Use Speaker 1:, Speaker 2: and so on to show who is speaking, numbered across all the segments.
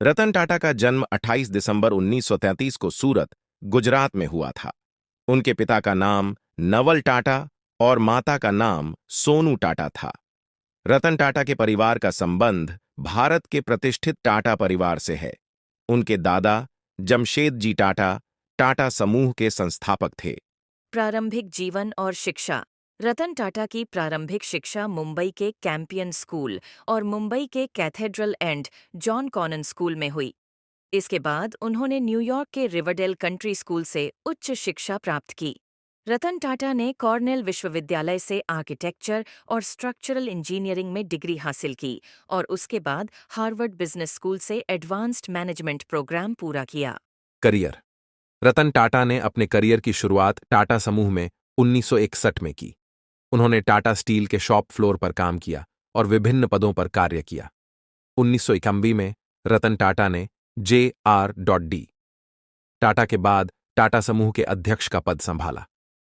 Speaker 1: रतन टाटा का जन्म 28 दिसंबर 1933 को सूरत, गुजरात में हुआ था। उनके पिता का नाम नवल टाटा और माता का नाम सोनू टाटा था। रतन टाटा के परिवार का संबंध भारत के प्रतिष्ठित टाटा परिवार से है। उनके दादा जमशेद जी टाटा, टाटा समूह के संस्थापक थे।
Speaker 2: प्रारंभिक जीवन और शिक्षा। रतन टाटा की प्रारंभिक शिक्षा मुंबई के कैंपियन स्कूल और मुंबई के cathedral and John Connon school में हुई। इसके बाद उन्होंने न्यूयॉर्क के रिवरडेल कंट्री स्कूल से उच्च शिक्षा प्राप्त की। रतन टाटा ने कॉर्नेल विश्वविद्यालय से आर्किटेक्चर और स्ट्रक्चरल इंजीनियरिंग में डिग्री हासिल की और उसके बाद हार्वर्ड बिजनेस स्कूल से एडवांस्ड मैनेजमेंट प्रोग्राम पूरा किया।
Speaker 3: करियर। रतन टाटा ने अपने करियर की शुरुआत टाटा समूह में 1961 में की। उन्होंने टाटा स्टील के शॉप फ्लोर पर काम किया और विभिन्न पदों पर कार्य किया। 1991 में रतन टाटा ने Jr.D. टाटा के बाद टाटा समूह के अध्यक्ष का पद संभाला।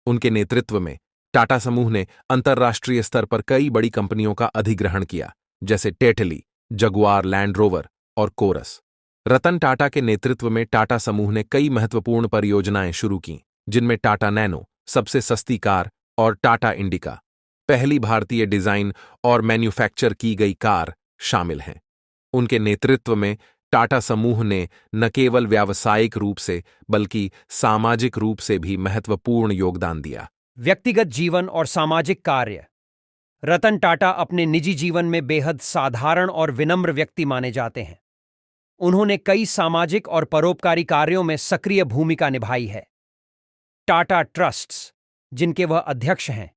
Speaker 3: उनके नेतृत्व में टाटा समूह ने अंतर्राष्ट्रीय स्तर पर कई बड़ी कंपनियों का अधिग्रहण किया, जैसे टेटली, जगुआर लैंड रोवर और कोरस। रतन टाटा के नेतृत्व में टाटा समूह ने कई महत्वपूर्ण परियोजनाएं शुरू कीं, जिनमें टाटा नैनो, सबसे सस्ती कार, और टाटा इंडिका, पहली भारतीय डिजाइन और मैन्युफैक्चर की गई कार, शामिल हैं। उनके नेतृत्व में टाटा समूह ने न केवल व्यावसायिक रूप से बल्कि सामाजिक रूप से भी महत्वपूर्ण योगदान दिया।
Speaker 4: व्यक्तिगत जीवन और सामाजिक कार्य। रतन टाटा अपने निजी जीवन में बेहद साधारण और विनम्र व्यक्ति माने जाते हैं। उन्होंने कई सामाजिक और परोपकारी कार्यों में सक्रिय भूमिका निभाई है। टाटा ट्रस्ट्स, जिनके वह अध्यक्ष हैं,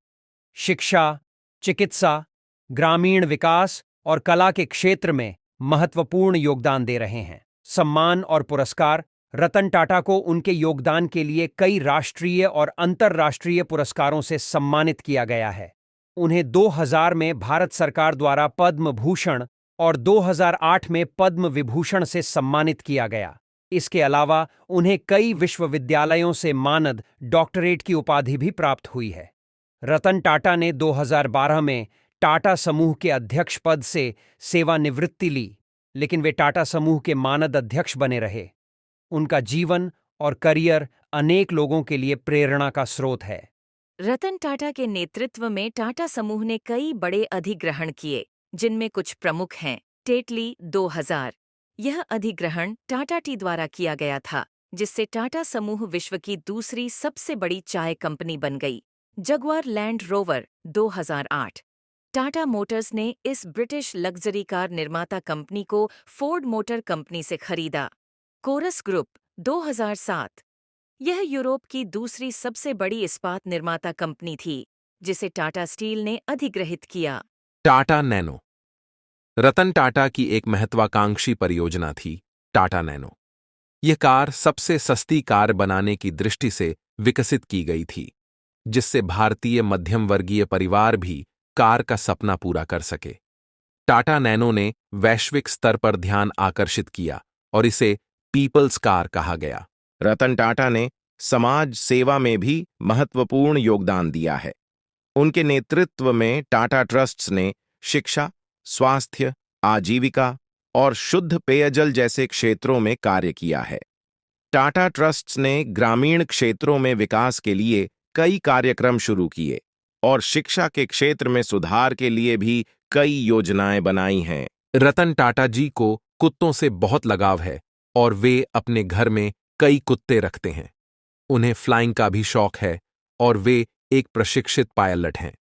Speaker 4: शिक्षा, चिकित्सा, ग्रामीण विकास और कला के क्षेत्र में महत्वपूर्ण योगदान दे रहे हैं। सम्मान और पुरस्कार। रतन टाटा को उनके योगदान के लिए कई राष्ट्रीय और अंतर्राष्ट्रीय पुरस्कारों से सम्मानित किया गया है। उन्हें 2000 में भारत सरकार द्वारा पद्म भूषण और 2008 में पद्म विभूषण से सम्मानित किया गया। इसके अलावा उन्हें कई विश्वविद्यालयों से मानद डॉक्टरेट की उपाधि भी प्राप्त हुई है। रतन टाटा ने 2012 में टाटा समूह के अध्यक्ष पद से सेवानिवृत्ति ली, लेकिन वे टाटा समूह के मानद अध्यक्ष बने रहे। उनका जीवन और करियर अनेक लोगों के लिए प्रेरणा का स्रोत है।
Speaker 2: रतन टाटा के नेतृत्व में टाटा समूह ने कई बड़े अधिग्रहण किए, जिनमें कुछ प्रमुख हैं। टेटली 2000। यह अधिग्रहण टाटा टी द्वारा किया गया था, जिससे टाटा समूह विश्व की दूसरी सबसे बड़ी चाय कंपनी बन गई। Jaguar land rover 2008। Tata Motors ने इस ब्रिटिश लग्जरी कार निर्माता कंपनी को फोर्ड मोटर कंपनी से खरीदा। Corus group 2007। यह यूरोप की दूसरी सबसे बड़ी इस्पात निर्माता कंपनी थी, जिसे टाटा स्टील ने अधिग्रहित किया।
Speaker 3: टाटा नैनो। रतन टाटा की एक महत्वाकांक्षी परियोजना थी टाटा नैनो। यह कार सबसे सस्ती कार बनाने की दृष्टि से विकसित की गई थी, जिससे भारतीय मध्यम वर्गीय परिवार भी कार का सपना पूरा कर सके। टाटा नैनो ने वैश्विक स्तर पर ध्यान आकर्षित किया और इसे पीपल्स कार कहा गया।
Speaker 1: रतन टाटा ने समाज सेवा में भी महत्वपूर्ण योगदान दिया है। उनके नेतृत्व में टाटा ट्रस्ट्स ने शिक्षा, स्वास्थ्य, आजीविका और शुद्ध पेयजल जैसे क्षेत्रों में कार्य किया है। टाटा ट्रस्ट्स ने ग्रामीण क्षेत्रों में विकास के लिए कई कार्यक्रम शुरू किए और शिक्षा के क्षेत्र में सुधार के लिए भी कई योजनाएं बनाई हैं।
Speaker 3: रतन टाटा जी को कुत्तों से बहुत लगाव है और वे अपने घर में कई कुत्ते रखते हैं। उन्हें फ्लाइंग का भी शौक है और वे एक प्रशिक्षित पायलट हैं।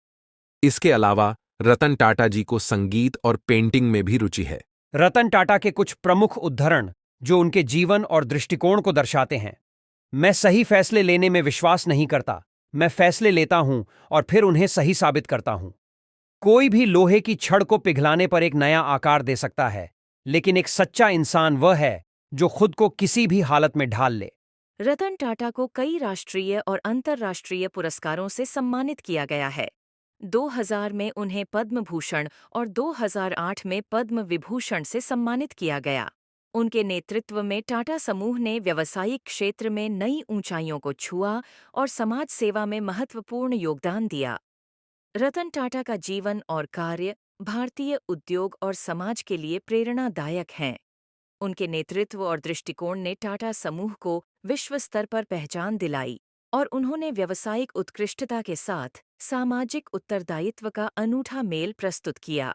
Speaker 3: इसके अलावा रतन टाटा जी को संगीत और पेंटिंग में भी रुचि है।
Speaker 4: रतन टाटा के कुछ प्रमुख उद्धरण जो उनके जीवन और दृष्टिकोण को दर्शाते हैं। मैं सही फैसले लेने में विश्वास नहीं करता। मैं फैसले लेता हूं और फिर उन्हें सही साबित करता हूं। कोई भी लोहे की छड़ को पिघलाने पर एक नया आकार दे सकता है, लेकिन एक सच्चा इंसान वह है जो खुद को किसी भी हालत में ढाल ले।
Speaker 2: रतन टाटा को कई राष्ट्रीय और अंतर्राष्ट्रीय पुरस्कारों से सम्मानित किया गया है। 2000 में उन्हें पद्म भूषण और 2008 में पद्म विभूषण से सम्मानित किया गया। उनके नेतृत्व में टाटा समूह ने व्यावसायिक क्षेत्र में नई ऊंचाइयों को छुआ और समाज सेवा में महत्वपूर्ण योगदान दिया। रतन टाटा का जीवन और कार्य भारतीय उद्योग और समाज के लिए प्रेरणादायक हैं। उनके नेतृत्व और दृष्टिकोण ने टाटा समूह को विश्व स्तर पर पहचान दिलाई और उन्होंने व्यावसायिक उत्कृष्टता के साथ सामाजिक उत्तरदायित्व का अनूठा मेल प्रस्तुत किया।